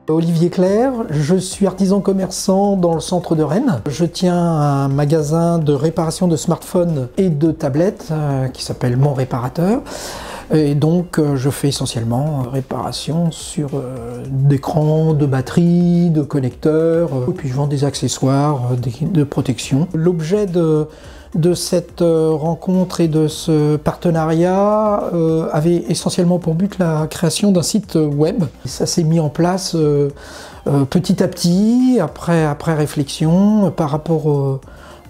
Olivier Clerc, je suis artisan commerçant dans le centre de Rennes. Je tiens un magasin de réparation de smartphones et de tablettes qui s'appelle Mon Réparateur. Et donc je fais essentiellement réparation sur d'écrans, de batteries, de connecteurs, et puis je vends des accessoires de protection. L'objet de cette rencontre et de ce partenariat avait essentiellement pour but la création d'un site web. Ça s'est mis en place petit à petit, après réflexion, par rapport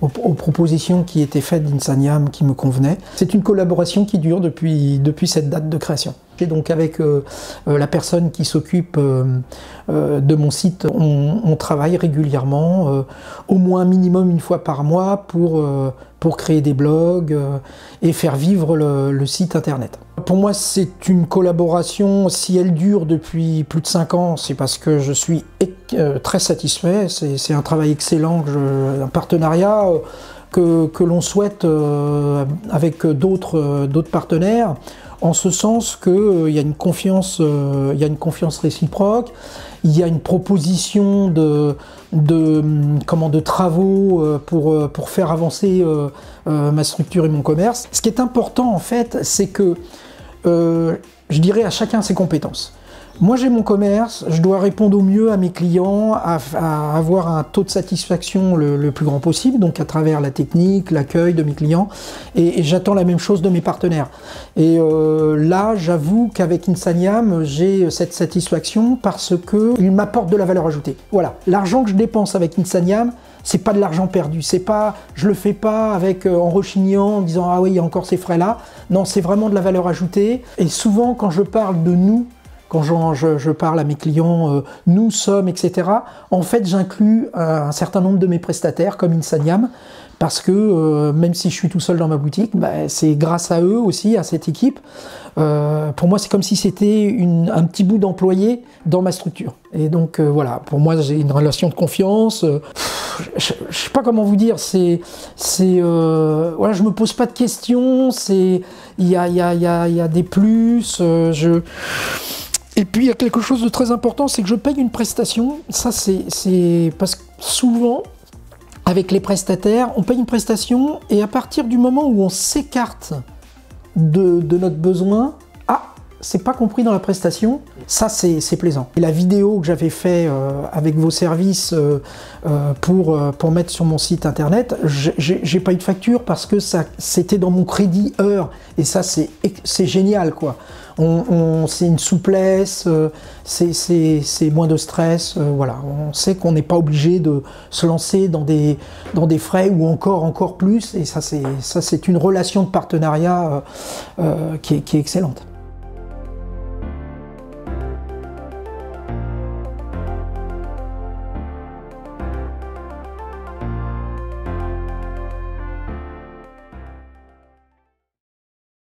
aux propositions qui étaient faites d'Insaniam qui me convenaient. C'est une collaboration qui dure depuis cette date de création. Et donc avec la personne qui s'occupe de mon site, on travaille régulièrement, au moins minimum une fois par mois pour créer des blogs et faire vivre le site internet. Pour moi, c'est une collaboration, si elle dure depuis plus de 5 ans, c'est parce que je suis très satisfait. C'est un travail excellent, un partenariat que l'on souhaite avec d'autres partenaires, en ce sens qu'il y a une confiance réciproque, il y a une proposition de travaux pour faire avancer ma structure et mon commerce. Ce qui est important en fait, c'est que je dirais à chacun ses compétences. Moi j'ai mon commerce, je dois répondre au mieux à mes clients, à avoir un taux de satisfaction le plus grand possible, donc à travers la technique, l'accueil de mes clients, et j'attends la même chose de mes partenaires. Et là j'avoue qu'avec Insaniam j'ai cette satisfaction parce qu'ils m'apportent de la valeur ajoutée. Voilà, l'argent que je dépense avec Insaniam, c'est pas de l'argent perdu, c'est pas, je le fais pas en rechignant, en disant ah oui il y a encore ces frais là, non c'est vraiment de la valeur ajoutée. Et souvent quand je parle de nous, quand je parle à mes clients, nous sommes, etc., en fait j'inclus un certain nombre de mes prestataires comme Insaniam, parce que même si je suis tout seul dans ma boutique, c'est grâce à eux aussi, à cette équipe. Pour moi c'est comme si c'était un petit bout d'employé dans ma structure. Et donc voilà, pour moi j'ai une relation de confiance. Je sais pas comment vous dire, voilà, je me pose pas de questions, il y a des plus, Et puis il y a quelque chose de très important, c'est que je paye une prestation. Ça c'est parce que souvent, avec les prestataires, on paye une prestation et à partir du moment où on s'écarte de notre besoin, c'est pas compris dans la prestation, ça c'est plaisant. Et la vidéo que j'avais fait avec vos services pour mettre sur mon site internet, j'ai pas eu de facture parce que c'était dans mon crédit heure, et ça c'est génial quoi. C'est une souplesse, c'est moins de stress, voilà. On sait qu'on n'est pas obligé de se lancer dans des frais ou encore plus, et ça c'est une relation de partenariat qui est excellente.